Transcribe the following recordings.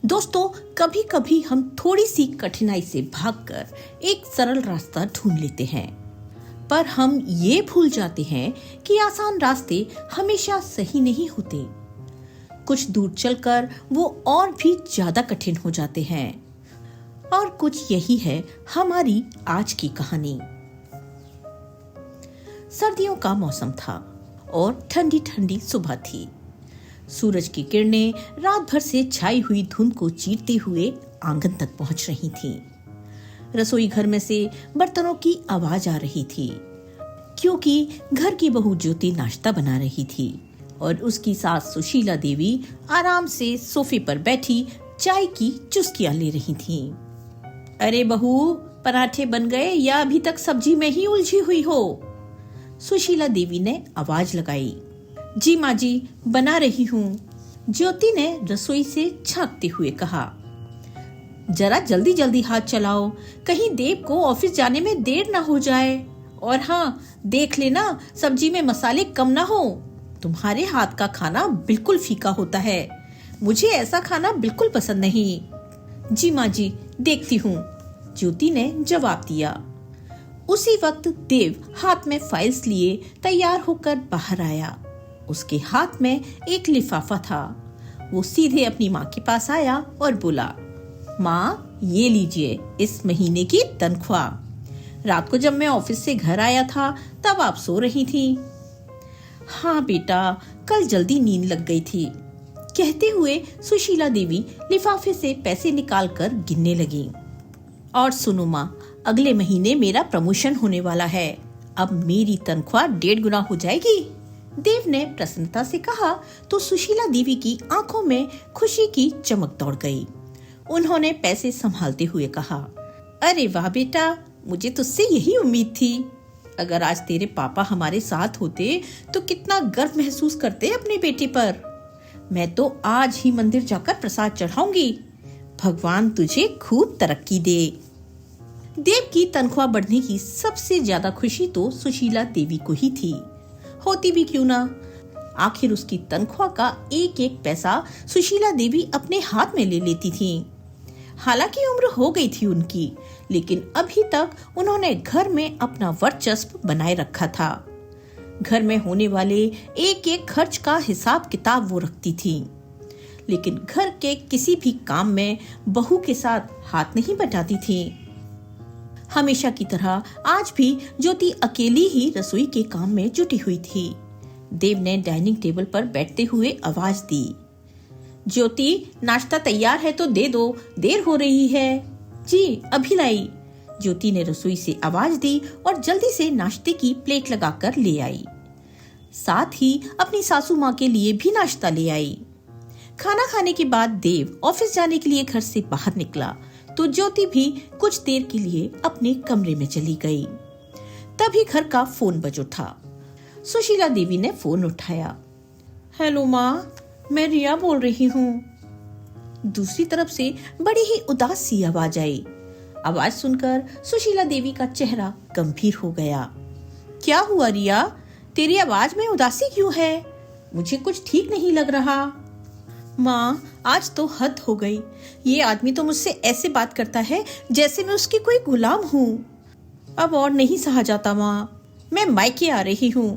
दोस्तों, कभी कभी हम थोड़ी सी कठिनाई से भागकर एक सरल रास्ता ढूंढ लेते हैं, पर हम ये भूल जाते हैं कि आसान रास्ते हमेशा सही नहीं होते। कुछ दूर चलकर वो और भी ज्यादा कठिन हो जाते हैं। और कुछ यही है हमारी आज की कहानी। सर्दियों का मौसम था और ठंडी ठंडी सुबह थी। सूरज की किरणें रात भर से छाई हुई धुंध को चीरते हुए आंगन तक पहुंच रही थीं। रसोई घर में से बर्तनों की आवाज आ रही थी, क्योंकि घर की बहू ज्योति नाश्ता बना रही थी और उसकी सास सुशीला देवी आराम से सोफे पर बैठी चाय की चुस्कियां ले रही थीं। अरे बहू, पराठे बन गए या अभी तक सब्जी में ही उलझी हुई हो? सुशीला देवी ने आवाज लगाई। जी माँ जी, बना रही हूँ, ज्योति ने रसोई से झांकते हुए कहा। जरा जल्दी जल्दी हाथ चलाओ, कहीं देव को ऑफिस जाने में देर ना हो जाए। और हाँ, देख लेना सब्जी में मसाले कम ना हो। तुम्हारे हाथ का खाना बिल्कुल फीका होता है, मुझे ऐसा खाना बिल्कुल पसंद नहीं। जी माँ जी, देखती हूँ, ज्योति ने जवाब दिया। उसी वक्त देव हाथ में फाइल्स लिए तैयार होकर बाहर आया। उसके हाथ में एक लिफाफा था। वो सीधे अपनी माँ के पास आया और बोला, माँ, ये लीजिए इस महीने की तनख्वाह। रात को जब मैं ऑफिस से घर आया था तब आप सो रही थी। हाँ बेटा, कल जल्दी नींद लग गई थी, कहते हुए सुशीला देवी लिफाफे से पैसे निकालकर गिनने लगी। और सुनो माँ, अगले महीने मेरा प्रमोशन होने वाला है, अब मेरी तनख्वाह 1.5 गुना हो जाएगी। देव ने प्रसन्नता से कहा तो सुशीला देवी की आंखों में खुशी की चमक दौड़ गई। उन्होंने पैसे संभालते हुए कहा, अरे वाह बेटा, मुझे तुझसे यही उम्मीद थी। अगर आज तेरे पापा हमारे साथ होते तो कितना गर्व महसूस करते अपने बेटे पर। मैं तो आज ही मंदिर जाकर प्रसाद चढ़ाऊंगी। भगवान तुझे खूब तरक्की दे। देव की तनख्वाह बढ़ने की सबसे ज्यादा खुशी तो सुशीला देवी को ही थी, होती भी क्यों ना। आखिर उसकी तनख्वाह का एक एक पैसा सुशीला देवी अपने हाथ में ले लेती थी। हालांकि उम्र हो गई थी उनकी, लेकिन अभी तक उन्होंने घर में अपना वर्चस्व बनाए रखा था। घर में होने वाले एक एक खर्च का हिसाब किताब वो रखती थी, लेकिन घर के किसी भी काम में बहू के साथ हाथ नहीं बटाती थी। हमेशा की तरह आज भी ज्योति अकेली ही रसोई के काम में जुटी हुई थी। देव ने डाइनिंग टेबल पर बैठते हुए आवाज दी, ज्योति, नाश्ता तैयार है तो दे दो, देर हो रही है। जी, अभी लाई। ज्योति ने रसोई से आवाज दी और जल्दी से नाश्ते की प्लेट लगाकर ले आई। साथ ही अपनी सासू माँ के लिए भी नाश्ता ले आई। खाना खाने के बाद देव ऑफिस जाने के लिए घर से बाहर निकला तो ज्योति भी कुछ देर के लिए अपने कमरे में चली गई। तभी घर का फोन बज उठा। सुशीला देवी ने फोन उठाया। हेलो माँ, मैं रिया बोल रही हूँ। दूसरी तरफ से बड़ी ही उदास सी आवाज आई। आवाज सुनकर सुशीला देवी का चेहरा गंभीर हो गया। क्या हुआ रिया, तेरी आवाज में उदासी क्यों है? मुझे कुछ ठीक नहीं लग रहा। माँ, आज तो हद हो गई। ये आदमी तो मुझसे ऐसे बात करता है जैसे मैं उसकी कोई गुलाम हूँ। अब और नहीं सहा जाता माँ, मैं मायके आ रही हूँ।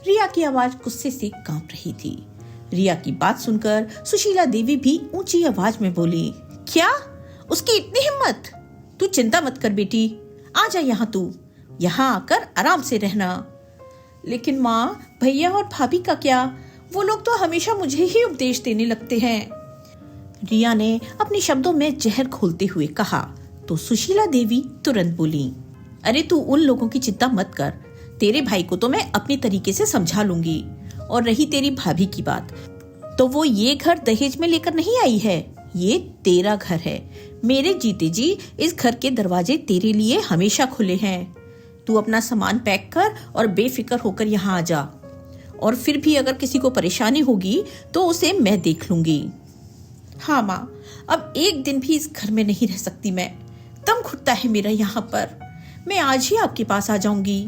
रिया की आवाज गुस्से से कांप रही थी। रिया की बात सुनकर सुशीला देवी भी ऊंची आवाज में बोली, क्या? उसकी इतनी हिम्मत? तू चिंता मत कर बेटी, आ जा यहाँ, तू यहाँ आकर आराम से रहना। लेकिन माँ, भैया और भाभी का क्या? वो लोग तो हमेशा मुझे ही उपदेश देने लगते हैं। रिया ने अपने शब्दों में जहर घोलते हुए कहा तो सुशीला देवी तुरंत बोली, अरे तू उन लोगों की चिंता मत कर, तेरे भाई को तो मैं अपने तरीके से समझा लूंगी। और रही तेरी भाभी की बात, तो वो ये घर दहेज में लेकर नहीं आई है, ये तेरा घर है। मेरे जीते जी इस घर के दरवाजे तेरे लिए हमेशा खुले हैं। तू अपना सामान पैक कर और बेफिक्र होकर यहाँ आ जा। और फिर भी अगर किसी को परेशानी होगी तो उसे मैं देख लूंगी। हाँ माँ, अब एक दिन भी इस घर में नहीं रह सकती मैं, दम घुटता है मेरा यहाँ पर। मैं आज ही आपके पास आ जाऊंगी।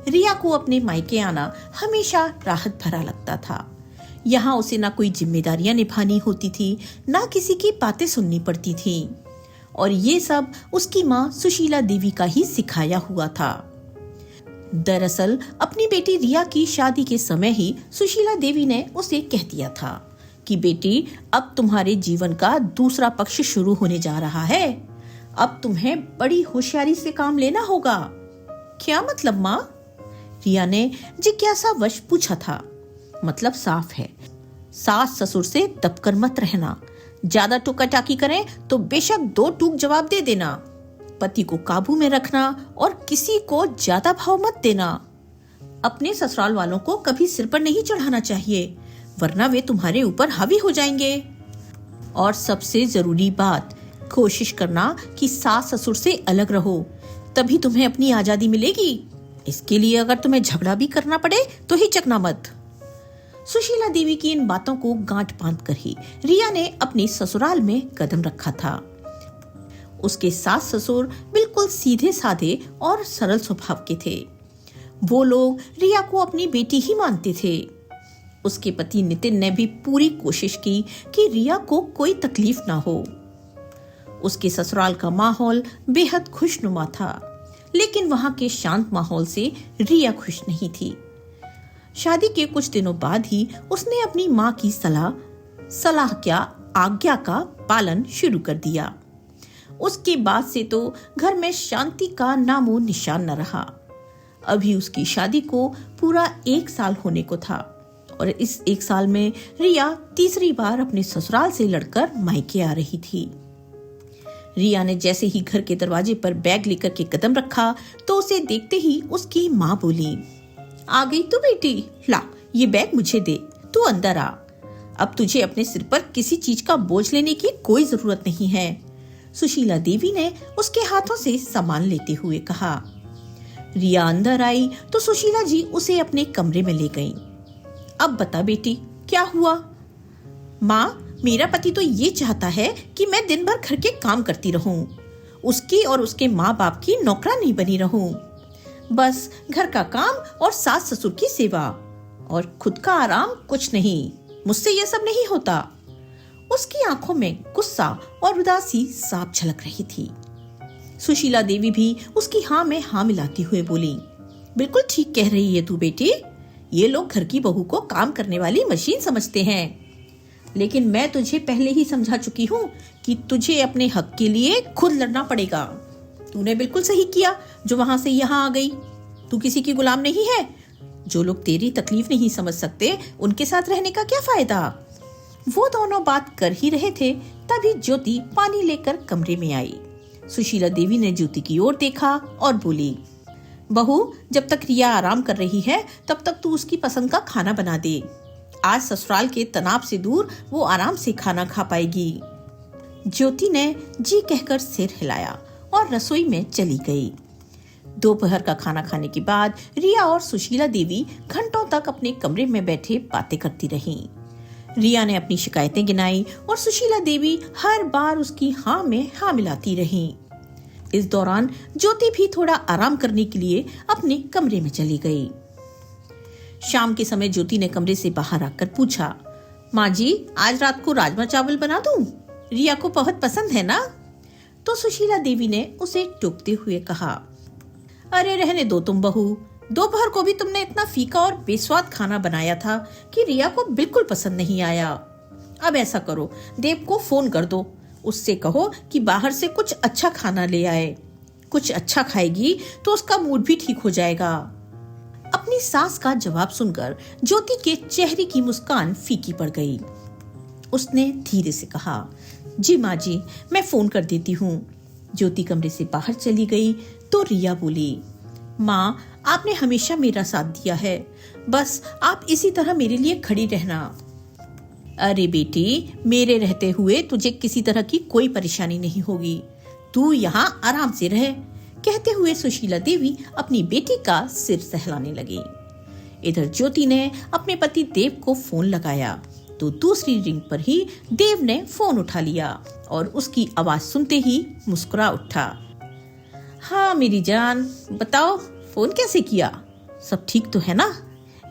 रिया को अपने मायके आना हमेशा राहत भरा लगता था, यहाँ उसे ना कोई जिम्मेदारियां निभानी होती थी, ना किसी की बातें सुननी पड़ती थी। और ये सब उसकी माँ सुशीला देवी का ही सिखाया हुआ था। दरअसल अपनी बेटी रिया की शादी के समय ही सुशीला देवी ने उसे कह दिया था कि बेटी, अब तुम्हारे जीवन का दूसरा पक्ष शुरू होने जा रहा है। अब तुम्हें बड़ी होशियारी से काम लेना होगा। क्या मतलब माँ? रिया ने जिज्ञासावश पूछा था। मतलब साफ है, सास ससुर से दबकर मत रहना। ज्यादा टोका टाकी करें तो बेशक 2 टूक जवाब दे देना। पति को काबू में रखना और किसी को ज्यादा भाव मत देना। अपने ससुराल वालों को कभी सिर पर नहीं चढ़ाना चाहिए, वरना वे तुम्हारे ऊपर हावी हो जाएंगे। और सबसे जरूरी बात, कोशिश करना कि सास ससुर से अलग रहो, तभी तुम्हें अपनी आजादी मिलेगी। इसके लिए अगर तुम्हें झगड़ा भी करना पड़े तो हिचकना मत। सुशीला देवी की इन बातों को गांठ बांध कर ही रिया ने अपने ससुराल में कदम रखा था। उसके सास ससुर बिल्कुल सीधे साधे और सरल स्वभाव के थे। वो लोग रिया को अपनी बेटी ही मानते थे। उसके पति नितिन ने भी पूरी कोशिश की कि रिया को कोई तकलीफ ना हो। उसके ससुराल का माहौल बेहद खुशनुमा था, लेकिन वहां के शांत माहौल से रिया खुश नहीं थी। शादी के कुछ दिनों बाद ही उसने अपनी माँ की सलाह क्या आज्ञा का पालन शुरू कर दिया। उसके बाद से तो घर में शांति का नामो निशान न रहा। अभी उसकी शादी को पूरा 1 साल होने को था और इस 1 साल में रिया तीसरी बार अपने ससुराल से लड़कर मायके आ रही थी। रिया ने जैसे ही घर के दरवाजे पर बैग लेकर के कदम रखा तो उसे देखते ही उसकी माँ बोली, आ गई तू बेटी, ला ये बैग मुझे दे, तू अंदर आ। अब तुझे अपने सिर पर किसी चीज का बोझ लेने की कोई जरूरत नहीं है। सुशीला देवी ने उसके हाथों से सामान लेते हुए कहा। रिया अंदर आई तो सुशीला जी उसे अपने कमरे में ले गईं। अब बता बेटी, क्या हुआ? माँ, मेरा पति तो ये चाहता है कि मैं दिन भर घर के काम करती रहूं, उसकी और उसके माँ बाप की नौकरानी बनी रहूं। बस घर का काम और सास ससुर की सेवा, और खुद का आराम कुछ नहीं। मुझसे ये सब नहीं होता। उसकी आंखों में गुस्सा और उदासी साफ झलक रही थी। सुशीला देवी भी उसकी हाँ में हाँ मिलाती हुए बोली, बिल्कुल ठीक कह रही है तू बेटी। ये लोग घर की बहू को काम करने वाली मशीन समझते हैं, लेकिन मैं तुझे पहले ही समझा चुकी हूँ कि तुझे अपने हक के लिए खुद लड़ना पड़ेगा। तूने बिल्कुल सही किया जो वहां से यहाँ आ गई। तू किसी की गुलाम नहीं है। जो लोग तेरी तकलीफ नहीं समझ सकते, उनके साथ रहने का क्या फायदा। वो दोनों बात कर ही रहे थे, तभी ज्योति पानी लेकर कमरे में आई। सुशीला देवी ने ज्योति की ओर देखा और बोली, बहू, जब तक रिया आराम कर रही है तब तक तू उसकी पसंद का खाना बना दे। आज ससुराल के तनाव से दूर वो आराम से खाना खा पाएगी। ज्योति ने जी कहकर सिर हिलाया और रसोई में चली गई। दोपहर का खाना खाने के बाद रिया और सुशीला देवी घंटों तक अपने कमरे में बैठे बातें करती रहीं। रिया ने अपनी शिकायतें गिनाई और सुशीला देवी हर बार उसकी हाँ में हाँ मिलाती रहीं। इस दौरान ज्योति भी थोड़ा आराम करने के लिए अपने कमरे में चली गई। शाम के समय ज्योति ने कमरे से बाहर आकर पूछा, माँ जी, आज रात को राजमा चावल बना दूं? रिया को बहुत पसंद है ना? तो सुशीला देवी ने उसे टोकते हुए कहा, अरे रहने दो तुम बहू। दोपहर को भी तुमने इतना फीका और बेस्वाद खाना बनाया था कि रिया को बिल्कुल पसंद नहीं आया। अब ऐसा करो, देव को फोन कर दो, उससे कहो कि बाहर से कुछ अच्छा खाना ले आए। कुछ अच्छा खाएगी तो उसका मूड भी ठीक हो जाएगा। अपनी सास का जवाब सुनकर ज्योति के चेहरे की मुस्कान फीकी पड़ गई। उसने धीरे से कहा, जी माँ जी, मैं फोन कर देती हूँ। ज्योति कमरे से बाहर चली गई तो रिया बोली, माँ, आपने हमेशा मेरा साथ दिया है, बस आप इसी तरह मेरे लिए खड़ी रहना। अरे बेटी, मेरे रहते हुए तुझे किसी तरह की कोई परेशानी नहीं होगी। तू यहाँ आराम से रह। कहते हुए सुशीला देवी अपनी बेटी का सिर सहलाने लगी। इधर ज्योति ने अपने पति देव को फोन लगाया तो दूसरी रिंग पर ही देव ने फोन उठा लिया और उसकी आवाज सुनते ही मुस्कुरा उठा। हाँ मेरी जान, बताओ फोन कैसे किया? सब ठीक तो है ना,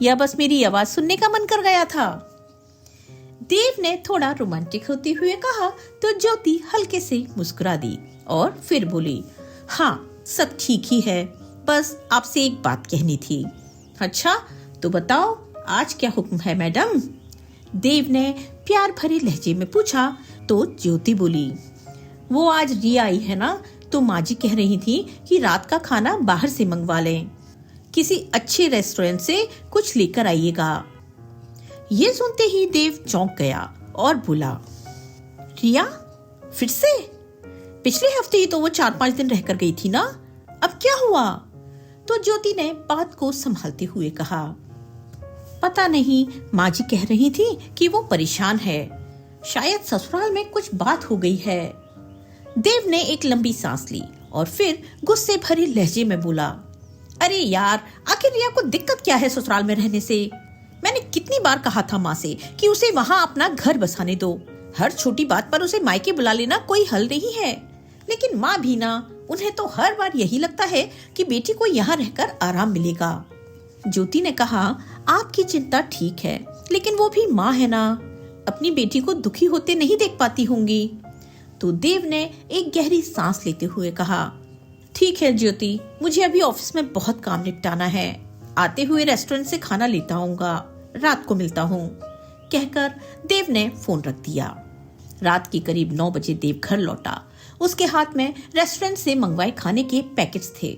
या बस मेरी आवाज सुनने का मन कर गया था? देव ने थोड़ा रोमांटिक होते हुए कहा तो ज्योति हल्के से मुस्कुरा दी और फिर बोली, हाँ सब ठीक ही है, बस आपसे एक बात कहनी थी। अच्छा तो बताओ, आज क्या हुक्म है मैडम? देव ने प्यार भरे लहजे में पूछा तो ज्योति बोली, वो आज रिया आई है ना, तो माँ जी कह रही थी कि रात का खाना बाहर से मंगवा लें, किसी अच्छे रेस्टोरेंट से कुछ लेकर आइएगा। ये सुनते ही देव चौंक गया और बोला, रिया फिर से? पिछले हफ्ते ही तो वो 4-5 दिन रहकर गई थी ना, अब क्या हुआ? तो ज्योति ने बात को संभालते हुए कहा, पता नहीं, माँ जी कह रही थी कि वो परेशान है, शायद ससुराल में कुछ बात हो गई है। देव ने एक लंबी सांस ली और फिर गुस्से भरे लहजे में बोला, अरे यार, आखिर रिया को दिक्कत क्या है ससुराल में रहने से? मैंने कितनी बार कहा था माँ से कि उसे वहाँ अपना घर बसाने दो, हर छोटी बात पर उसे मायके बुला लेना कोई हल नहीं है। लेकिन माँ भी ना, उन्हें तो हर बार यही लगता है कि बेटी को यहाँ रहकर आराम मिलेगा। ज्योति ने कहा, आपकी चिंता ठीक है, लेकिन वो भी माँ है ना, अपनी बेटी को दुखी होते नहीं देख पाती होंगी। तो देव ने एक गहरी सांस लेते हुए कहा, ठीक है ज्योति, मुझे अभी ऑफिस में बहुत काम निपटाना है, आते हुए रेस्टोरेंट से खाना लेता आऊंगा, रात को मिलता हूँ, कहकर देव ने फोन रख दिया। रात के करीब 9 बजे देव घर लौटा। उसके हाथ में रेस्टोरेंट से मंगवाए खाने के पैकेट्स थे।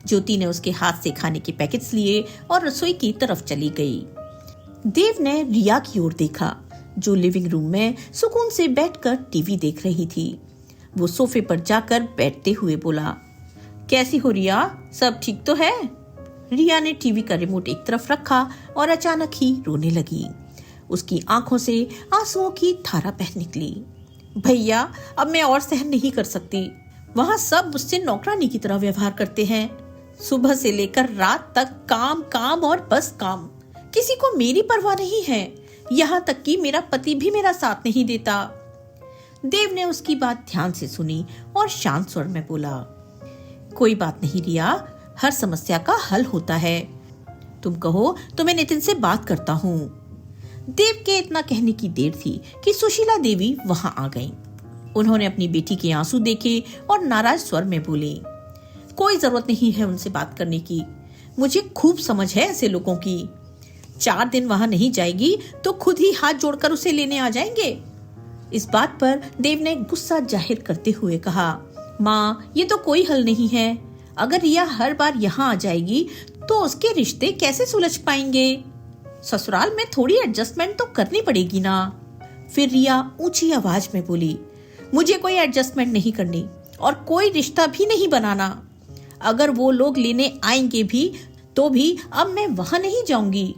ज्योति ने उसके हाथ से खाने के पैकेट्स लिए और रसोई की तरफ चली गई। देव ने रिया की ओर देखा, जो लिविंग रूम में सुकून से बैठकर टीवी देख रही थी। वो सोफे पर जाकर बैठते हुए बोला, कैसी हो रिया, सब ठीक तो है? रिया ने टीवी का रिमोट एक तरफ रखा और अचानक ही रोने लगी। उसकी आंखों से आंसुओं की धारा बह निकली। भैया, अब मैं और सहन नहीं कर सकती, वहाँ सब मुझसे नौकरानी की तरह व्यवहार करते हैं, सुबह से लेकर रात तक काम काम और बस काम, किसी को मेरी परवाह नहीं है, यहाँ तक कि मेरा पति भी मेरा साथ नहीं देता। देव ने उसकी बात ध्यान से सुनी और शांत स्वर में बोला, कोई बात नहीं रिया, हर समस्या का हल होता है, तुम कहो तो मैं नितिन से बात करता हूँ। देव के इतना कहने की देर थी कि सुशीला देवी वहां आ गईं। उन्होंने अपनी बेटी के आंसू देखे और नाराज स्वर में बोली, कोई जरूरत नहीं है उनसे बात करने की, मुझे खूब समझ है ऐसे लोगों की। 4 दिन वहां नहीं जाएगी तो खुद ही हाथ जोड़कर उसे लेने आ जाएंगे। इस बात पर देव ने गुस्सा जाहिर करते हुए कहा, माँ, ये तो कोई हल नहीं है, अगर रिया हर बार यहाँ आ जाएगी तो उसके रिश्ते कैसे सुलझ पाएंगे? ससुराल में थोड़ी एडजस्टमेंट तो करनी पड़ेगी ना। फिर रिया ऊंची आवाज में बोली, मुझे कोई एडजस्टमेंट नहीं करनी और कोई रिश्ता भी नहीं बनाना। अगर वो लोग लेने आएंगे भी तो भी अब मैं वहां नहीं जाऊंगी।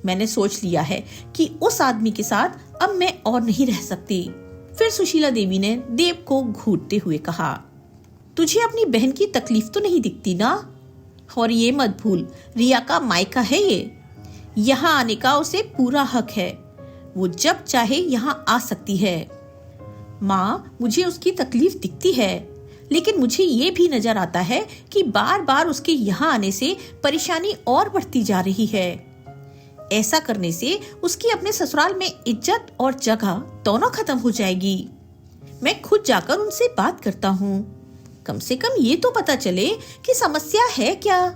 मैंने सोच लिया है कि उस आदमी के साथ अब मैं और नहीं रह सकती। फिर सुशीला देवी ने देव को घूरते हुए कहा, तुझे अपनी बहन की तकलीफ तो नहीं दिखती ना? और ये मत भूल, रिया का मायका है ये, यहाँ आने का उसे पूरा हक है, वो जब चाहे यहाँ आ सकती है। माँ, मुझे उसकी तकलीफ दिखती है, लेकिन मुझे ये भी नजर आता है कि बार बार उसके यहाँ आने से परेशानी और बढ़ती जा रही है। ऐसा करने से उसकी अपने ससुराल में इज्जत और जगह दोनों खत्म हो जाएगी। मैं खुद जाकर उनसे बात करता हूँ, कम से कम ये तो पता चले कि समस्या है क्या।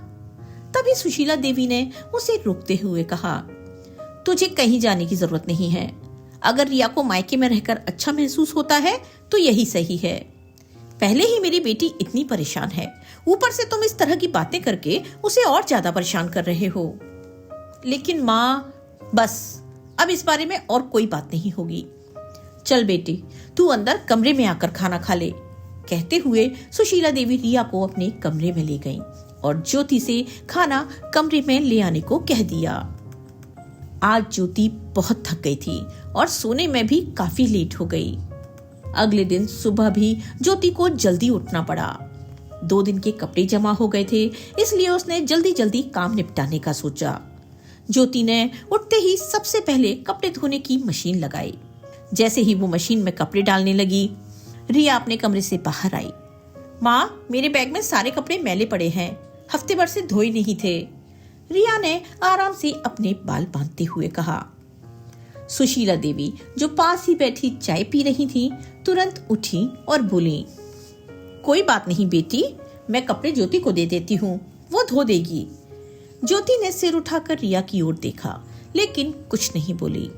तभी सुशीला देवी ने उसे रोकते हुए कहा, तुझे कहीं जाने की जरूरत नहीं है, अगर रिया को मायके में रहकर अच्छा महसूस होता है तो यही सही है। पहले ही मेरी बेटी इतनी परेशान है, ऊपर से तुम इस तरह की बातें करके उसे और ज्यादा परेशान कर रहे हो। लेकिन माँ, बस अब इस बारे में और कोई बात नहीं होगी। चल बेटी, तू अंदर कमरे में आकर खाना खा ले। कहते हुए सुशीला देवी रिया को अपने कमरे में ले गईं और ज्योति से खाना कमरे में ले आने को कह दिया। आज ज्योति बहुत थक गई थी और सोने में भी काफी लेट हो गई। अगले दिन सुबह भी ज्योति को जल्दी उठना पड़ा। 2 दिन के कपड़े जमा हो गए थे, इसलिए उसने जल्दी जल्दी काम निपटाने का सोचा। ज्योति ने उठते ही सबसे पहले कपड़े धोने की मशीन लगाई। जैसे ही वो मशीन में कपड़े डालने लगी, रिया अपने कमरे से बाहर आई। माँ, मेरे बैग में सारे कपड़े मैले पड़े हैं, हफ्ते भर से धोए नहीं थे। रिया ने आराम से अपने बाल बांधते हुए कहा। सुशीला देवी, जो पास ही बैठी चाय पी रही थी, तुरंत उठी और बोली, कोई बात नहीं बेटी, मैं कपड़े ज्योति को दे देती हूँ, वो धो देगी। ज्योति ने सिर उठाकर रिया की ओर देखा, लेकिन कुछ नहीं बोली।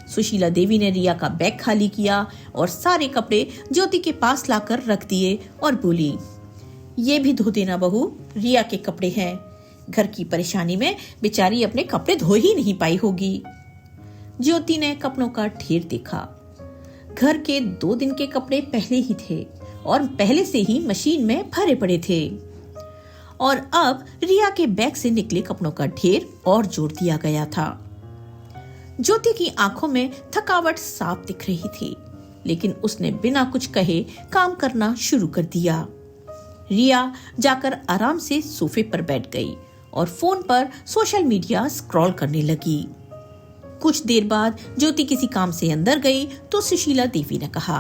सुशीला देवी ने रिया का बैग खाली किया और सारे कपड़े ज्योति के पास लाकर रख दिए और बोली, ये भी धो देना बहू, रिया के कपड़े हैं। घर की परेशानी में बेचारी अपने कपड़े धो ही नहीं पाई होगी। ज्योति ने कपड़ों का ढेर देखा। घर के 2 दिन के कपड़े पहले ही थे और पहले से ही मशीन में भरे पड़े थे, और अब रिया के बैग से निकले कपड़ों का ढेर और जोड़ दिया गया था। ज्योति की आंखों में थकावट साफ दिख रही थी, लेकिन उसने बिना कुछ कहे काम करना शुरू कर दिया। रिया जाकर आराम से सोफे पर बैठ गई और फोन पर सोशल मीडिया स्क्रॉल करने लगी। कुछ देर बाद ज्योति किसी काम से अंदर गई तो सुशीला देवी ने कहा,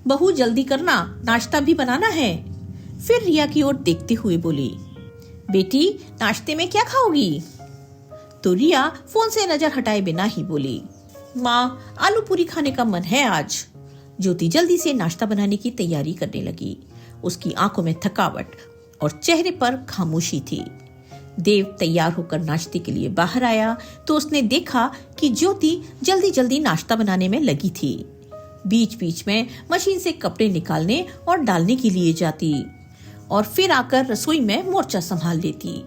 बहू जल्दी करना, नाश्ता भी बनाना है। फिर रिया की ओर देखते हुए बोली, बेटी नाश्ते में क्या खाओगी? तो रिया फोन से नजर हटाए बिना ही बोली, माँ आलू पूरी खाने का मन है आज। ज्योति जल्दी से नाश्ता बनाने की तैयारी करने लगी। उसकी आंखों में थकावट और चेहरे पर खामोशी थी। देव तैयार होकर नाश्ते के लिए बाहर आया तो उसने देखा कि ज्योति जल्दी जल्दी नाश्ता बनाने में लगी थी। बीच बीच में मशीन से कपड़े निकालने और डालने के लिए जाती और फिर आकर रसोई में मोर्चा संभाल लेती।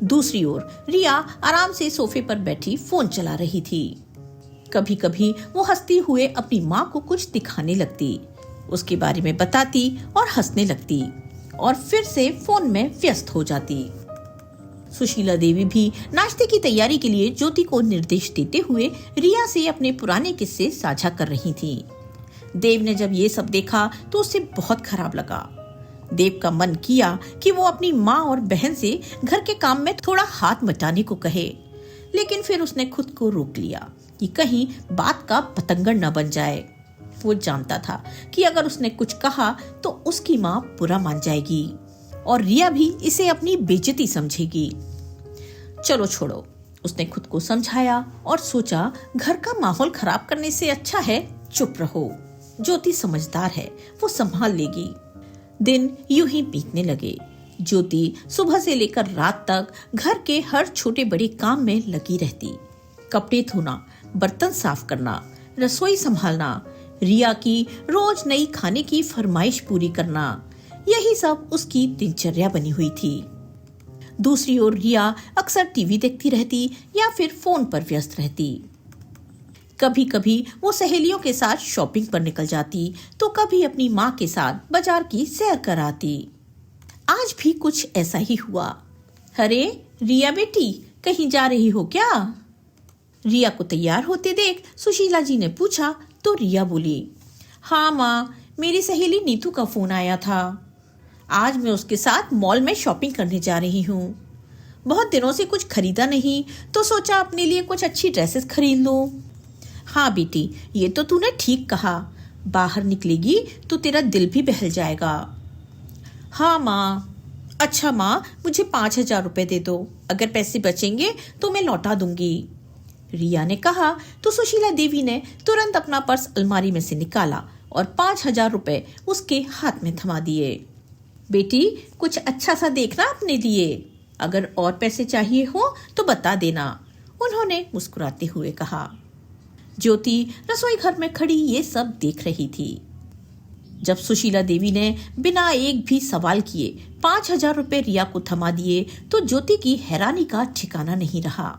दूसरी ओर रिया आराम से सोफे पर बैठी फोन चला रही थी। कभी कभी वो हंसती हुए अपनी माँ को कुछ दिखाने लगती, उसके बारे में बताती और हंसने लगती और फिर से फोन में व्यस्त हो जाती। सुशीला देवी भी नाश्ते की तैयारी के लिए ज्योति को निर्देश देते हुए रिया से अपने पुराने किस्से साझा कर रही थी। देव ने जब ये सब देखा तो उसे बहुत खराब लगा। देव का मन किया कि वो अपनी माँ और बहन से घर के काम में थोड़ा हाथ बटाने को कहे, लेकिन फिर उसने खुद को रोक लिया कि कहीं बात का पतंगड़ न बन जाए। वो जानता था कि अगर उसने कुछ कहा तो उसकी माँ बुरा मान जाएगी और रिया भी इसे अपनी बेइज्जती समझेगी। चलो छोड़ो, उसने खुद को समझाया और सोचा घर का माहौल खराब करने से अच्छा है चुप रहो। ज्योति समझदार है, वो संभाल लेगी। दिन यूं ही बीतने लगे। ज्योति सुबह से लेकर रात तक घर के हर छोटे बड़े काम में लगी रहती। कपड़े धोना, बर्तन साफ करना, रसोई संभालना, रिया की रोज नई खाने की फरमाइश पूरी करना, यही सब उसकी दिनचर्या बनी हुई थी। दूसरी ओर रिया अक्सर टीवी देखती रहती या फिर फोन पर व्यस्त रहती। कभी कभी वो सहेलियों के साथ शॉपिंग पर निकल जाती तो कभी अपनी माँ के साथ बाजार की सैर कर आती। आज भी कुछ ऐसा ही हुआ। अरे रिया बेटी, कहीं जा रही हो क्या? रिया को तैयार होते देख सुशीला जी ने पूछा तो रिया बोली, हाँ माँ, मेरी सहेली नीतू का फोन आया था। आज मैं उसके साथ मॉल में शॉपिंग करने जा रही हूँ। बहुत दिनों से कुछ खरीदा नहीं तो सोचा अपने लिए कुछ अच्छी ड्रेसेस खरीद लूं। हाँ बेटी, ये तो तूने ठीक कहा, बाहर निकलेगी तो तेरा दिल भी बहल जाएगा। हाँ माँ। अच्छा माँ, मुझे 5,000 रुपए दे दो, अगर पैसे बचेंगे तो मैं लौटा दूंगी। रिया ने कहा तो सुशीला देवी ने तुरंत अपना पर्स अलमारी में से निकाला और 5,000 रुपए उसके हाथ में थमा दिए। बेटी, कुछ अच्छा सा देखना अपने लिए, अगर और पैसे चाहिए हो तो बता देना, उन्होंने मुस्कुराते हुए कहा। ज्योति रसोई घर में खड़ी ये सब देख रही थी। जब सुशीला देवी ने बिना एक भी सवाल किए 5,000 रुपए रिया को थमा दिए तो ज्योति की हैरानी का ठिकाना नहीं रहा।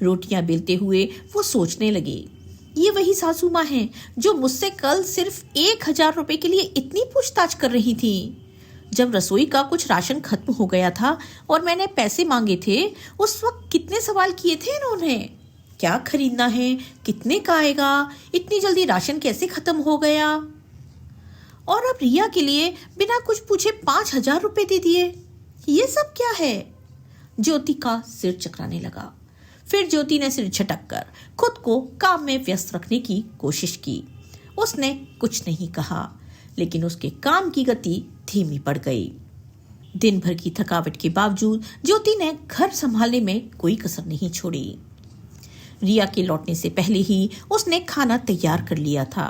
रोटियां बेलते हुए वो सोचने लगी, ये वही सासू माँ है जो मुझसे कल सिर्फ 1,000 रुपए के लिए इतनी पूछताछ कर रही थी। जब रसोई का कुछ राशन खत्म हो गया था और मैंने पैसे मांगे थे, उस वक्त कितने सवाल किए थे इन्होंने, क्या खरीदना है, कितने का आएगा, इतनी जल्दी राशन कैसे खत्म हो गया, और अब रिया के लिए बिना कुछ पूछे 5,000 रुपए दे दिए। ये सब क्या है? ज्योति का सिर चकराने लगा। फिर ज्योति ने सिर झटक कर खुद को काम में व्यस्त रखने की कोशिश की। उसने कुछ नहीं कहा, लेकिन उसके काम की गति धीमी पड़ गई। दिन भर की थकावट के बावजूद ज्योति ने घर संभालने में कोई कसर नहीं छोड़ी। रिया के लौटने से पहले ही उसने खाना तैयार कर लिया था।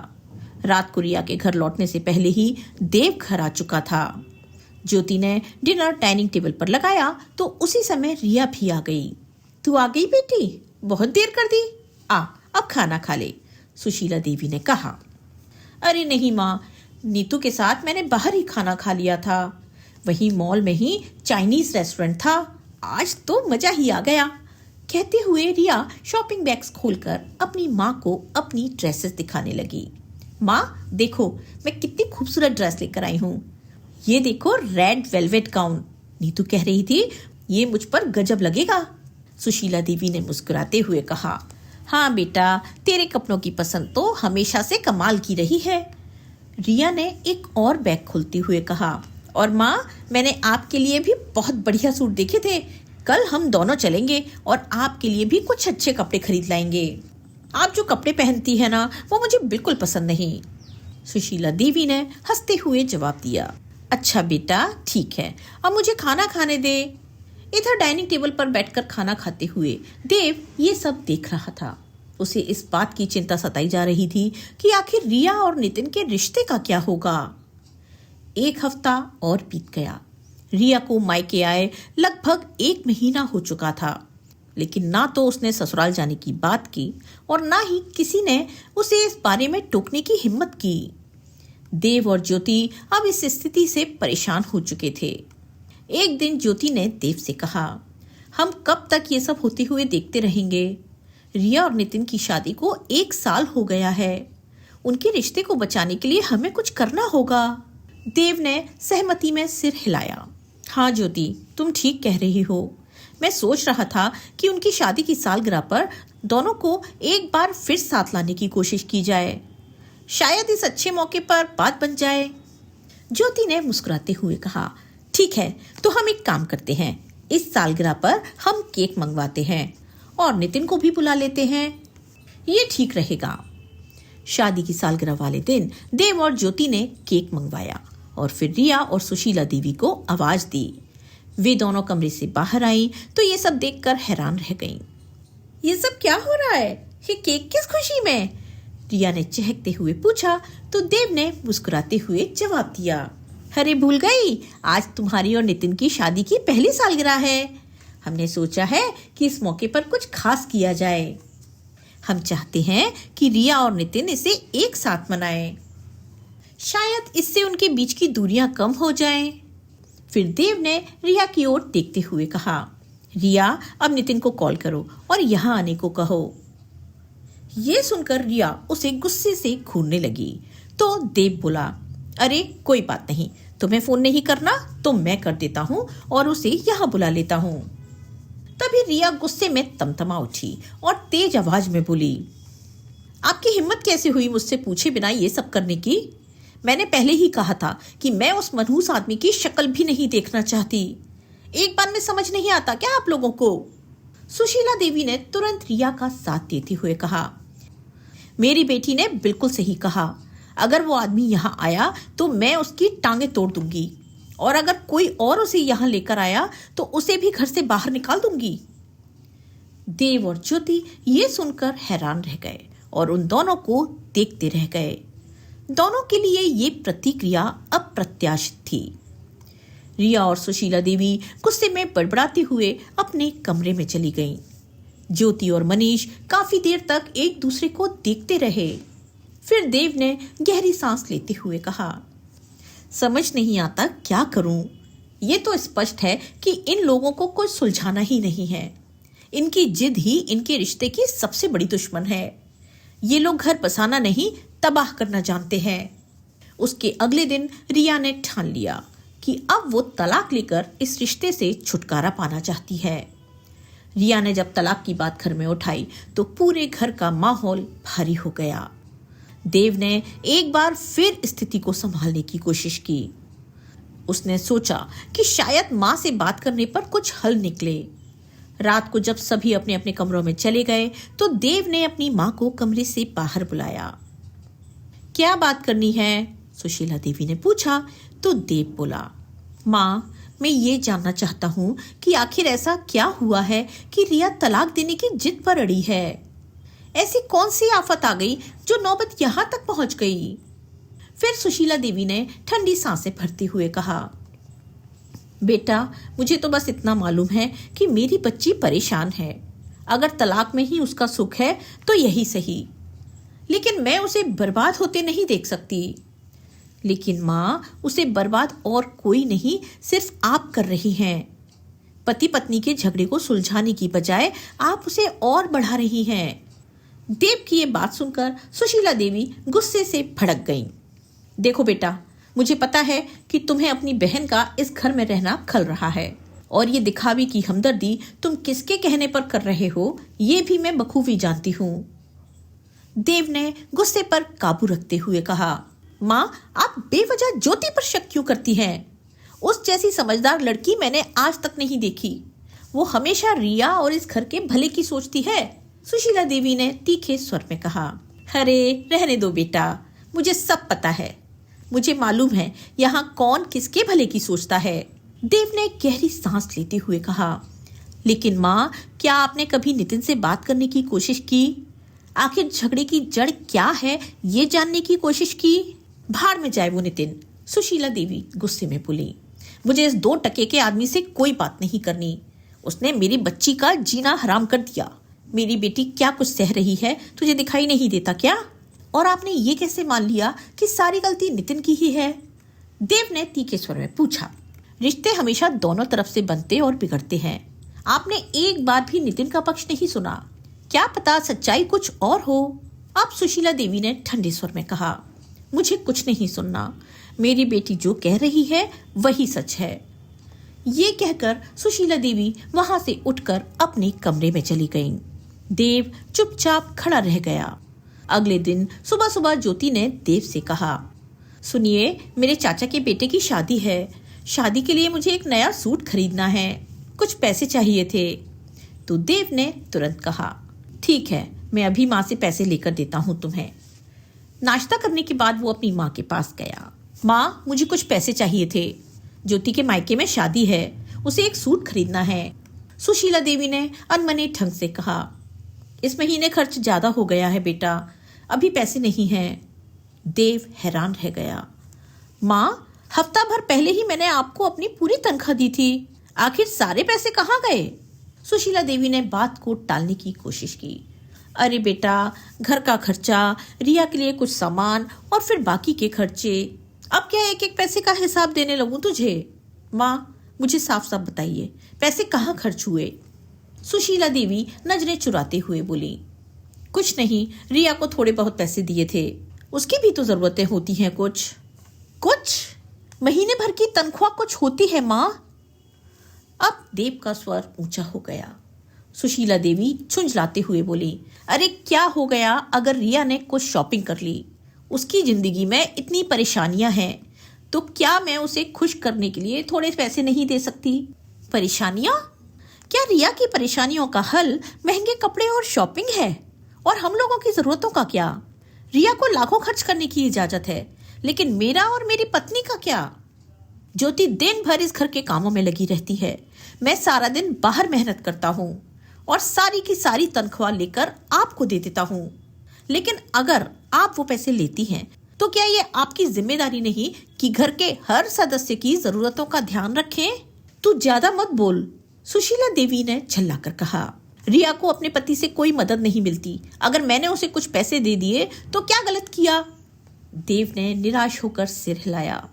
रात को रिया के घर लौटने से पहले ही देव घर आ चुका था। ज्योति ने डिनर डाइनिंग टेबल पर लगाया तो उसी समय रिया भी आ गई। तू आ गई बेटी, बहुत देर कर दी, आ अब खाना खा ले, सुशीला देवी ने कहा। अरे नहीं माँ, नीतू के साथ मैंने बाहर ही खाना खा लिया था, वहीं मॉल में ही चाइनीज रेस्टोरेंट था, आज तो मजा ही आ गया, कहते हुए रिया शॉपिंग बैग्स खोलकर अपनी माँ को अपनी ड्रेसेस दिखाने लगी। माँ देखो, मैं कितनी खूबसूरत ड्रेस लेकर आई हूँ, ये देखो रेड वेलवेट गाउन, नीतू कह रही थी ये मुझ पर गजब लगेगा। सुशीला देवी ने मुस्कुराते हुए कहा। हाँ बेटा, तेरे कपड़ों की पसंद तो हमेशा से कमाल की रही है, रिया ने एक और बैग खोलते हुए कहा। और माँ, मैंने आपके लिए भी बहुत बढ़िया सूट देखे थे, कल हम दोनों चलेंगे और आपके लिए भी कुछ अच्छे कपड़े खरीद लाएंगे। आप जो कपड़े पहनती है ना, वो मुझे बिल्कुल पसंद नहीं, सुशीला देवी ने हंसते हुए जवाब दिया। अच्छा बेटा ठीक है, अब मुझे खाना खाने दे। इधर डाइनिंग टेबल पर बैठकर खाना खाते हुए देव ये सब देख रहा था। उसे इस बात की चिंता सताई जा रही थी कि आखिर रिया और नितिन के रिश्ते का क्या होगा। एक हफ्ता और बीत गया। रिया को मायके आए लगभग 1 महीना हो चुका था, लेकिन ना तो उसने ससुराल जाने की बात की और ना ही किसी ने उसे इस बारे में टोकने की हिम्मत की। देव और ज्योति अब इस स्थिति से परेशान हो चुके थे। एक दिन ज्योति ने देव से कहा, हम कब तक ये सब होते हुए देखते रहेंगे? रिया और नितिन की शादी को 1 साल हो गया है, उनके रिश्ते को बचाने के लिए हमें कुछ करना होगा। देव ने सहमति में सिर हिलाया। हाँ ज्योति, तुम ठीक कह रही हो, मैं सोच रहा था कि उनकी शादी की सालगिरह पर दोनों को एक बार फिर साथ लाने की कोशिश की जाए, शायद इस अच्छे मौके पर बात बन जाए। ज्योति ने मुस्कुराते हुए कहा। ठीक है, तो हम एक काम करते हैं, इस सालगिरह पर हम केक मंगवाते हैं और नितिन को भी बुला लेते हैं, ये ठीक रहेगा। शादी की सालगिरह वाले दिन देव और ज्योति ने केक मंगवाया और फिर रिया और सुशीला देवी को आवाज दी। वे दोनों कमरे से बाहर आई तो ये सब देखकर हैरान रह गईं। ये सब क्या हो रहा है? ये केक किस खुशी में? रिया ने चहकते हुए पूछा तो देव ने मुस्कुराते हुए जवाब दिया। अरे भूल गई, आज तुम्हारी और नितिन की शादी की पहली सालगिरह है। हमने सोचा है कि इस मौके पर कुछ खास किया जाए। हम चाहते हैं कि रिया और नितिन इसे एक साथ मनाएं। शायद इससे उनके बीच की दूरियां कम हो जाएं। फिर देव ने रिया की ओर देखते हुए कहा, रिया अब नितिन को कॉल करो और यहाँ आने को कहो। ये सुनकर रिया उसे गुस्से से घूरने लगी तो देव बोला, अरे कोई बात नहीं, तुम्हें फोन नहीं करना तो मैं कर देता हूँ और उसे यहाँ बुला लेता हूँ। तभी रिया गुस्से में तमतमा उठी और तेज आवाज में बोली, आपकी हिम्मत कैसे हुई मुझसे पूछे बिना ये सब करने की? मैंने पहले ही कहा था कि मैं उस मनहूस आदमी की शक्ल भी नहीं देखना चाहती। एक बार में समझ नहीं आता क्या आप लोगों को? सुशीला देवी ने तुरंत रिया का साथ देते हुए कहा, मेरी बेटी ने बिल्कुल सही कहा, अगर वो आदमी यहाँ आया तो मैं उसकी टांगे तोड़ दूंगी और अगर कोई और उसे यहाँ लेकर आया तो उसे भी घर से बाहर निकाल दूंगी। देव और ज्योति ये सुनकर हैरान रह गए और उन दोनों को देखते रह गए। दोनों के लिए ये प्रतिक्रिया अप्रत्याशित थी। रिया और सुशीला देवी गुस्से में बड़बड़ाते हुए अपने कमरे में चली गईं। ज्योति और मनीष काफी देर तक एक दूसरे को देखते रहे। फिर देव ने गहरी सांस लेते हुए कहा, समझ नहीं आता क्या करूं। ये तो स्पष्ट है कि इन लोगों को कुछ सुलझाना ही नहीं है। इनकी जिद ही इनके रिश्ते की सबसे बड़ी दुश्मन है। ये लोग घर बसाना नहीं, तबाह करना जानते हैं। उसके अगले दिन रिया ने ठान लिया कि अब वो तलाक लेकर इस रिश्ते से छुटकारा पाना चाहती है। रिया ने जब तलाक की बात घर में उठाई तो पूरे घर का माहौल भारी हो गया। देव ने एक बार फिर स्थिति को संभालने की कोशिश की। उसने सोचा कि शायद माँ से बात करने पर कुछ हल निकले। रात को जब सभी अपने अपने कमरों में चले गए तो देव ने अपनी माँ को कमरे से बाहर बुलाया। क्या बात करनी है? सुशीला देवी ने पूछा तो देव बोला, माँ मैं ये जानना चाहता हूँ कि आखिर ऐसा क्या हुआ है कि रिया तलाक देने की जिद पर अड़ी है। ऐसी कौन सी आफत आ गई जो नौबत यहाँ तक पहुंच गई? फिर सुशीला देवी ने ठंडी सांसें भरते हुए कहा, बेटा, मुझे तो बस इतना मालूम है कि मेरी बच्ची परेशान है। अगर तलाक में ही उसका सुख है तो यही सही, लेकिन मैं उसे बर्बाद होते नहीं देख सकती। लेकिन माँ, उसे बर्बाद और कोई नहीं, सिर्फ आप कर रही हैं। पति पत्नी के झगड़े को सुलझाने की बजाय आप उसे और बढ़ा रही हैं। देव की ये बात सुनकर सुशीला देवी गुस्से से भड़क गईं। देखो बेटा, मुझे पता है कि तुम्हें अपनी बहन का इस घर में रहना खल रहा है, और ये दिखावे की हमदर्दी तुम किसके कहने पर कर रहे हो, ये भी मैं बखूबी जानती हूँ। देव ने गुस्से पर काबू रखते हुए कहा, माँ, आप बेवजह ज्योति पर शक क्यों करती हैं? उस जैसी समझदार लड़की मैंने आज तक नहीं देखी। वो हमेशा रिया और इस घर के भले की सोचती है। सुशीला देवी ने तीखे स्वर में कहा, अरे रहने दो बेटा, मुझे सब पता है। मुझे मालूम है यहाँ कौन किसके भले की सोचता है। देव ने गहरी सांस लेते हुए कहा, लेकिन माँ, क्या आपने कभी नितिन से बात करने की कोशिश की? आखिर झगड़े की जड़ क्या है ये जानने की कोशिश की? भाड़ में जाए वो नितिन, सुशीला देवी गुस्से में बोली। मुझे इस 2 टके के आदमी से कोई बात नहीं करनी। उसने मेरी बच्ची का जीना हराम कर दिया। मेरी बेटी क्या कुछ सह रही है, तुझे दिखाई नहीं देता क्या? और आपने ये कैसे मान लिया कि सारी गलती नितिन की ही है? देव ने तीखे स्वर में पूछा। रिश्ते हमेशा दोनों तरफ से बनते और बिगड़ते हैं। आपने एक बार भी नितिन का पक्ष नहीं सुना। क्या पता सच्चाई कुछ और हो। अब सुशीला देवी ने ठंडे स्वर में कहा, मुझे कुछ नहीं सुनना। मेरी बेटी जो कह रही है वही सच है। ये कहकर सुशीला देवी वहां से उठकर अपने कमरे में चली गईं। देव चुपचाप खड़ा रह गया। अगले दिन सुबह सुबह ज्योति ने देव से कहा, सुनिए, मेरे चाचा के बेटे की शादी है। शादी के लिए मुझे एक नया सूट खरीदना है, कुछ पैसे चाहिए थे। तो देव ने तुरंत कहा, ठीक है, मैं अभी माँ से पैसे लेकर देता हूँ तुम्हें। नाश्ता करने के बाद वो अपनी माँ के पास गया। माँ, मुझे कुछ पैसे चाहिए थे। ज्योति के मायके में शादी है, उसे एक सूट खरीदना है। सुशीला देवी ने अनमने ढंग से कहा, इस महीने खर्च ज्यादा हो गया है बेटा, अभी पैसे नहीं हैं। देव हैरान रह गया। माँ, हफ्ता भर पहले ही मैंने आपको अपनी पूरी तनख्वाह दी थी, आखिर सारे पैसे कहाँ गए? सुशीला देवी ने बात को टालने की कोशिश की। अरे बेटा, घर का खर्चा, रिया के लिए कुछ सामान और फिर बाकी के खर्चे, अब क्या एक एक पैसे का हिसाब देने लगूं तुझे? माँ, मुझे साफ साफ बताइए, पैसे कहाँ खर्च हुए? सुशीला देवी नजरें चुराते हुए बोली, कुछ नहीं, रिया को थोड़े बहुत पैसे दिए थे, उसकी भी तो जरूरतें होती हैं। कुछ महीने भर की तनख्वाह कुछ होती है माँ? अब देव का स्वर ऊंचा हो गया। सुशीला देवी झुंझलाते हुए बोली, अरे क्या हो गया अगर रिया ने कुछ शॉपिंग कर ली? उसकी जिंदगी में इतनी परेशानियां हैं, तो क्या मैं उसे खुश करने के लिए थोड़े पैसे नहीं दे सकती? परेशानियां? क्या रिया की परेशानियों का हल महंगे कपड़े और शॉपिंग है? और हम लोगों की जरूरतों का क्या? रिया को लाखों खर्च करने की इजाजत है, लेकिन मेरा और मेरी पत्नी का क्या? ज्योति दिन भर इस घर के कामों में लगी रहती है, मैं सारा दिन बाहर मेहनत करता हूँ और सारी की सारी तनख्वाह लेकर आपको दे देता हूँ। लेकिन अगर आप वो पैसे लेती हैं, तो क्या ये आपकी जिम्मेदारी नहीं कि घर के हर सदस्य की जरूरतों का ध्यान रखें? तू ज्यादा मत बोल, सुशीला देवी ने झल्लाकर कहा। रिया को अपने पति से कोई मदद नहीं मिलती, अगर मैंने उसे कुछ पैसे दे दिए तो क्या गलत किया? देव ने निराश होकर सिर हिलाया।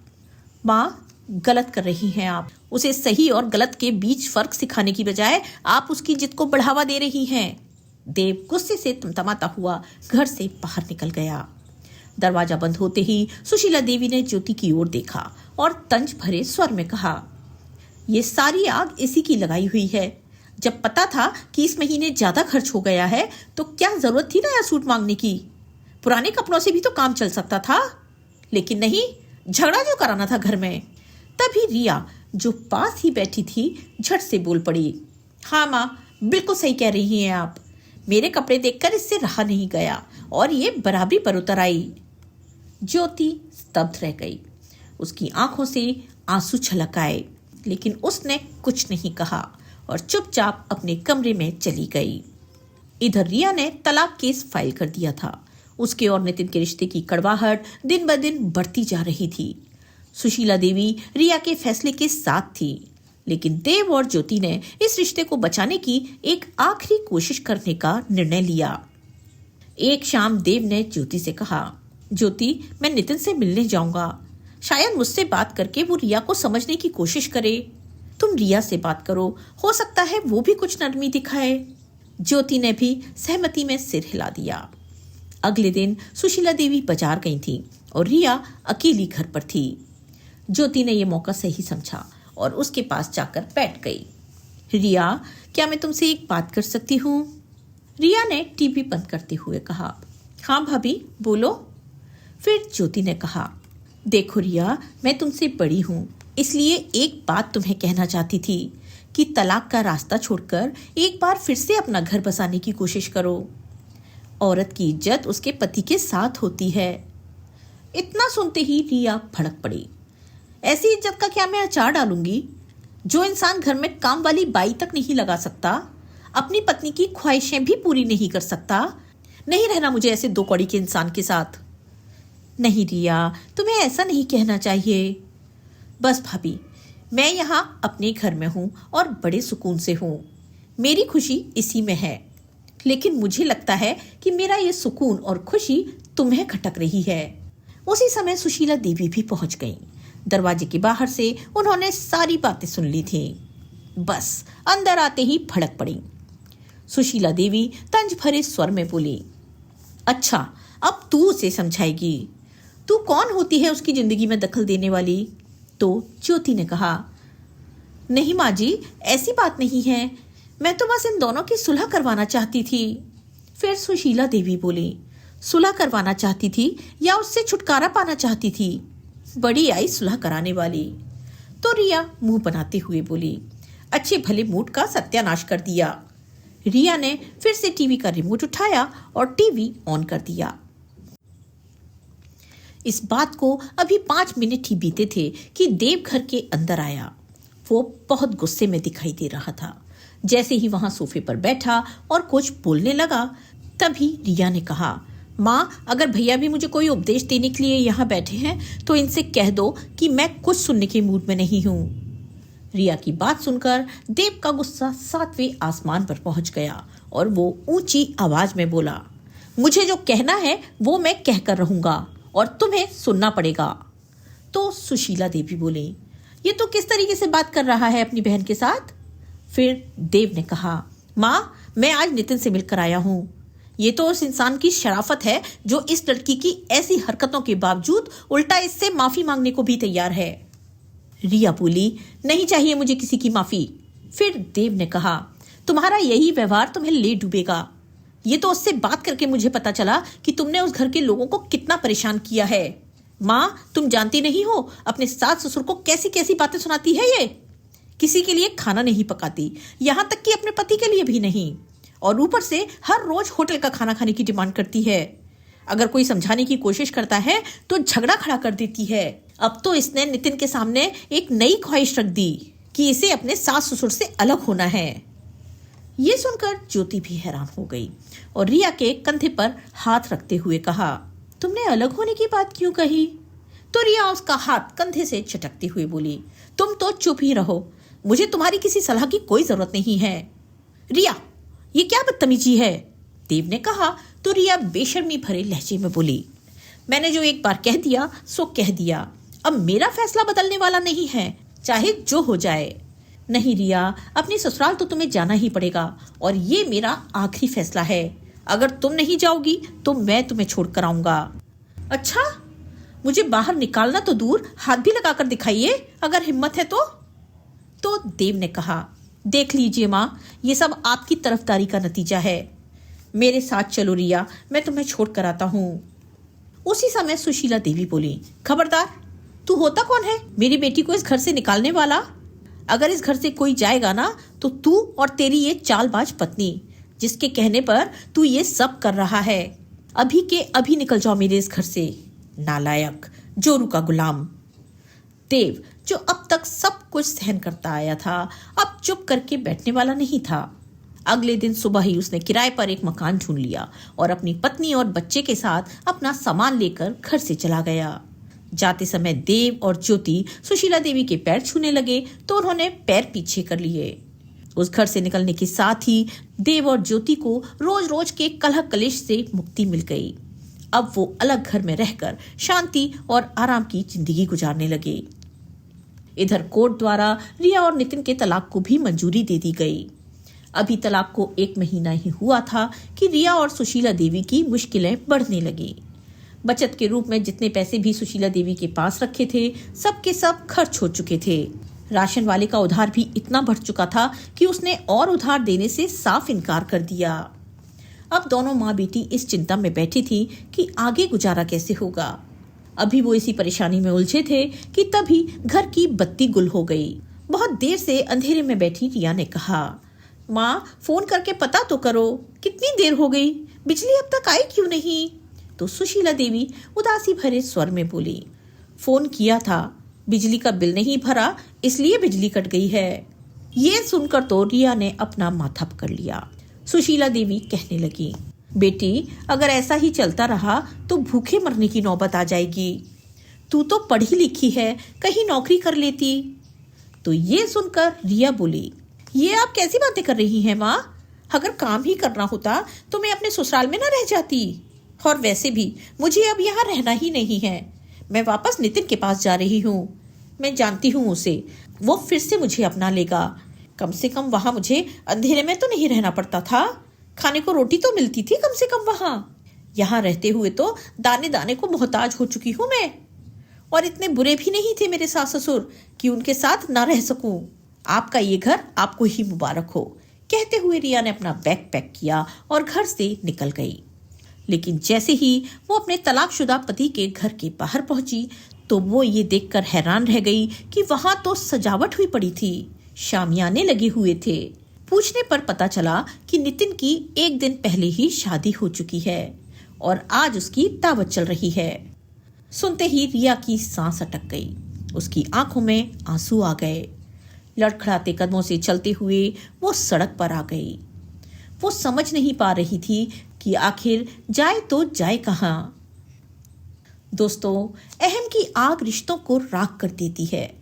माँ, गलत कर रही हैं आप। उसे सही और गलत के बीच फर्क सिखाने की बजाय आप उसकी जिद को बढ़ावा दे रही हैं। देव गुस्से से तमतमाता हुआ घर से बाहर निकल गया। दरवाजा बंद होते ही सुशीला देवी ने ज्योति की ओर देखा और तंज भरे स्वर में कहा, ये सारी आग इसी की लगाई हुई है। जब पता था कि इस महीने ज्यादा खर्च हो गया है, तो क्या जरूरत थी नया सूट मांगने की? पुराने कपड़ों से भी तो काम चल सकता था, लेकिन नहीं, झगड़ा जो कराना था घर में। तभी रिया, जो पास ही बैठी थी, झट से बोल पड़ी, हाँ माँ, बिल्कुल सही कह रही हैं आप। मेरे कपड़े देखकर इससे रहा नहीं गया और ये बराबरी पर उतर आई। ज्योति स्तब्ध रह गई। उसकी आंखों से आंसू छलक आए, लेकिन उसने कुछ नहीं कहा और चुपचाप अपने कमरे में चली गई। इधर रिया ने तलाक केस फाइल कर दिया था। उसके और नितिन के रिश्ते की कड़वाहट दिन ब दिन बढ़ती जा रही थी। सुशीला देवी रिया के फैसले के साथ थी, लेकिन देव और ज्योति ने इस रिश्ते को बचाने की एक आखिरी कोशिश करने का निर्णय लिया। एक शाम देव ने ज्योति से कहा, ज्योति, मैं नितिन से मिलने जाऊंगा। शायद मुझसे बात करके वो रिया को समझने की कोशिश करे। तुम रिया से बात करो, हो सकता है वो भी कुछ नरमी दिखाए। ज्योति ने भी सहमति में सिर हिला दिया। अगले दिन सुशीला देवी बाजार गई थी और रिया अकेली घर पर थी। ज्योति ने यह मौका सही समझा और उसके पास जाकर बैठ गई। रिया, क्या मैं तुमसे एक बात कर सकती हूँ? रिया ने टीवी बंद करते हुए कहा। हाँ भाभी, बोलो। फिर ज्योति ने कहा, देखो रिया, मैं तुमसे बड़ी हूँ, इसलिए एक बात तुम्हें कहना चाहती थी कि तलाक का रास्ता छोड़कर एक बार फिर से अपना घर बसाने की कोशिश करो। औरत की इज्जत उसके पति के साथ होती है। इतना सुनते ही रिया भड़क पड़ी। ऐसी इज्जत का क्या मैं अचार डालूंगी? जो इंसान घर में काम वाली बाई तक नहीं लगा सकता, अपनी पत्नी की ख्वाहिशें भी पूरी नहीं कर सकता, नहीं रहना मुझे ऐसे दो कौड़ी के इंसान के साथ। नहीं रिया, तुम्हें ऐसा नहीं कहना चाहिए। बस भाभी, मैं यहाँ अपने घर में हूँ और बड़े सुकून से हूँ। मेरी खुशी इसी में है, लेकिन मुझे लगता है कि मेरा ये सुकून और खुशी तुम्हें खटक रही है। उसी समय सुशीला देवी भी पहुंच गईं। दरवाजे के बाहर से उन्होंने सारी बातें सुन ली थी। बस अंदर आते ही भड़क पड़ी। सुशीला देवी तंज भरे स्वर में बोली, अच्छा, अब तू उसे समझाएगी? तू कौन होती है उसकी जिंदगी में दखल देने वाली? तो ज्योति ने कहा, नहीं माँ जी, ऐसी बात नहीं है, मैं तो बस इन दोनों की सुलह करवाना चाहती थी। फिर सुशीला देवी बोली, सुलह करवाना चाहती थी या उससे छुटकारा पाना चाहती थी? बड़ी आई सुलह कराने वाली। तो रिया मुंह बनाते हुए बोली, अच्छे भले मूड का सत्यानाश कर दिया। रिया ने फिर से टीवी का रिमोट उठाया और टीवी ऑन कर दिया। इस बात को अभी 5 मिनट ही बीते थे कि देव घर के अंदर आया। वो बहुत गुस्से में दिखाई दे रहा था। जैसे ही वहां सोफे पर बैठा और कुछ बोलने लगा, तभी रिया ने कहा, माँ, अगर भैया भी मुझे कोई उपदेश देने के लिए यहाँ बैठे हैं तो इनसे कह दो कि मैं कुछ सुनने के मूड में नहीं हूँ। रिया की बात सुनकर देव का गुस्सा 7वें आसमान पर पहुंच गया और वो ऊंची आवाज में बोला, मुझे जो कहना है वो मैं कहकर रहूंगा और तुम्हें सुनना पड़ेगा। तो सुशीला देवी बोली, ये तो किस तरीके से बात कर रहा है अपनी बहन के साथ? फिर देव ने कहा, माँ, मैं आज नितिन से मिलकर आया हूँ। ये तो उस इंसान की शराफत है जो इस लड़की की ऐसी हरकतों के बावजूद उल्टा इससे माफी मांगने को भी तैयार है। रिया बोली, नहीं चाहिए मुझे किसी की माफी। फिर देव ने कहा, तुम्हारा यही व्यवहार तुम्हें ले डूबेगा। ये तो उससे बात करके मुझे पता चला कि तुमने उस घर के लोगों को कितना परेशान किया है। माँ, तुम जानती नहीं हो अपने सास ससुर को कैसी कैसी बातें सुनाती है ये। किसी के लिए खाना नहीं पकाती, यहाँ तक कि अपने पति के लिए भी नहीं, और ऊपर से हर रोज होटल का खाना खाने की डिमांड करती है। अगर कोई समझाने की कोशिश करता है तो झगड़ा खड़ा कर देती है। अब तो इसने नितिन के सामने एक नई ख्वाहिश रख दी कि इसे अपने सास ससुर से अलग होना है। ये सुनकर ज्योति भी हैरान हो गई और रिया के कंधे पर हाथ रखते हुए कहा, तुमने अलग होने की बात क्यों कही? तो रिया उसका हाथ कंधे से झटकती हुई बोली, तुम तो चुप ही रहो, मुझे तुम्हारी किसी सलाह की कोई जरूरत नहीं है। रिया, ये क्या बदतमीजी है? देव ने कहा। तो रिया बेशर्मी भरे लहजे में बोली, मैंने जो एक बार कह दिया सो कह दिया, अब मेरा फैसला बदलने वाला नहीं है, चाहे जो हो जाए। नहीं रिया, अपनी ससुराल तो तुम्हें जाना ही पड़ेगा और ये मेरा आखिरी फैसला है। अगर तुम नहीं जाओगी तो मैं तुम्हें छोड़ कर आऊंगा। अच्छा, मुझे बाहर निकालना तो दूर, हाथ भी लगाकर दिखाइए अगर हिम्मत है तो। देव ने कहा, देख लीजिए माँ, ये सब आपकी तरफदारी का नतीजा है। मेरे साथ चलो रिया, मैं तुम्हें छोड़ कर आता हूँ। उसी समय सुशीला देवी बोली, खबरदार, तू होता कौन है मेरी बेटी को इस घर से निकालने वाला? अगर इस घर से कोई जाएगा ना तो तू और तेरी ये चालबाज पत्नी, जिसके कहने पर तू ये सब कर रहा है, अभी के अभी निकल जाओ मेरे इस घर से। नालायक, जोरू का गुलाम। देव, जो अब तक सब कुछ सहन करता आया था, अब चुप करके बैठने वाला नहीं था। अगले दिन सुबह ही उसने किराए पर एक मकान ढूंढ लिया और अपनी पत्नी और बच्चे के साथ अपना सामान लेकर घर से चला गया। जाते समय देव और ज्योति सुशीला देवी के पैर छूने लगे तो उन्होंने पैर पीछे कर लिए। उस घर से निकलने के साथ ही देव और ज्योति को रोज रोज के कलह कलेश से मुक्ति मिल गई। अब वो अलग घर में रहकर शांति और आराम की जिंदगी गुजारने लगे। इधर कोर्ट द्वारा रिया और नितिन के तलाक को भी मंजूरी दे दी गई। अभी तलाक को 1 महीना ही हुआ था कि रिया और सुशीला देवी की मुश्किलें बढ़ने लगी। बचत के रूप में जितने पैसे भी सुशीला देवी के पास रखे थे, सब के सब खर्च हो चुके थे। राशन वाले का उधार भी इतना बढ़ चुका था कि उसने और उधार देने से साफ इनकार कर दिया। अब दोनों माँ बेटी इस चिंता में बैठी थी कि आगे गुजारा कैसे होगा। अभी वो इसी परेशानी में उलझे थे कि तभी घर की बत्ती गुल हो गई। बहुत देर से अंधेरे में बैठी रिया ने कहा, माँ फोन करके पता तो करो, कितनी देर हो गई, बिजली अब तक आई क्यों नहीं? तो सुशीला देवी उदासी भरे स्वर में बोली, फोन किया था, बिजली का बिल नहीं भरा इसलिए बिजली कट गई है। ये सुनकर तो रिया ने अपना माथा पकड़ लिया। सुशीला देवी कहने लगी, बेटी अगर ऐसा ही चलता रहा तो भूखे मरने की नौबत आ जाएगी। तू तो पढ़ी लिखी है, कहीं नौकरी कर लेती। तो ये सुनकर रिया बोली, ये आप कैसी बातें कर रही हैं माँ? अगर काम ही करना होता तो मैं अपने ससुराल में न रह जाती। और वैसे भी मुझे अब यहाँ रहना ही नहीं है। मैं वापस नितिन के पास जा रही हूँ। मैं जानती हूँ उसे, वो फिर से मुझे अपना लेगा। कम से कम वहाँ मुझे अंधेरे में तो नहीं रहना पड़ता था। खाने को रोटी तो मिलती थी कम से कम वहाँ। यहाँ रहते हुए तो दाने दाने को मोहताज हो चुकी हूँ मैं। और इतने बुरे भी नहीं थे मेरे सास ससुर कि उनके साथ ना रह सकूं। आपका ये घर आपको ही मुबारक हो। कहते हुए रिया ने अपना बैग पैक किया और घर से निकल गई। लेकिन जैसे ही वो अपने तलाकशुदा पति के घर के बाहर पहुंची तो वो ये देखकर हैरान रह गई कि वहां तो सजावट हुई पड़ी थी, शामियाने लगे हुए थे। पूछने पर पता चला कि नितिन की 1 दिन पहले ही शादी हो चुकी है और आज उसकी दावत चल रही है। सुनते ही रिया की सांस अटक गई, उसकी आंखों में आंसू आ गए। लड़खड़ाते कदमों से चलते हुए वो सड़क पर आ गई। वो समझ नहीं पा रही थी कि आखिर जाए तो जाए कहाँ। दोस्तों, अहम की आग रिश्तों को राख कर देती है।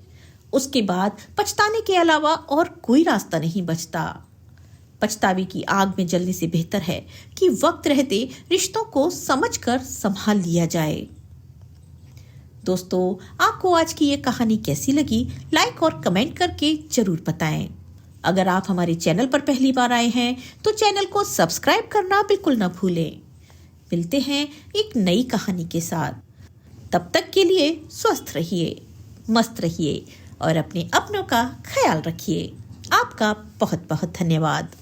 उसके बाद पछताने के अलावा और कोई रास्ता नहीं बचता। पछतावे की आग में जलने से बेहतर है कि वक्त रहते रिश्तों को समझकर संभाल लिया जाए। दोस्तों, आपको आज की ये कहानी कैसी लगी, लाइक और कमेंट करके जरूर बताएं। अगर आप हमारे चैनल पर पहली बार आए हैं तो चैनल को सब्सक्राइब करना बिल्कुल ना भूलें। मिलते हैं एक नई कहानी के साथ। तब तक के लिए स्वस्थ रहिए, मस्त रहिए और अपने अपनों का ख्याल रखिए। आपका बहुत बहुत धन्यवाद।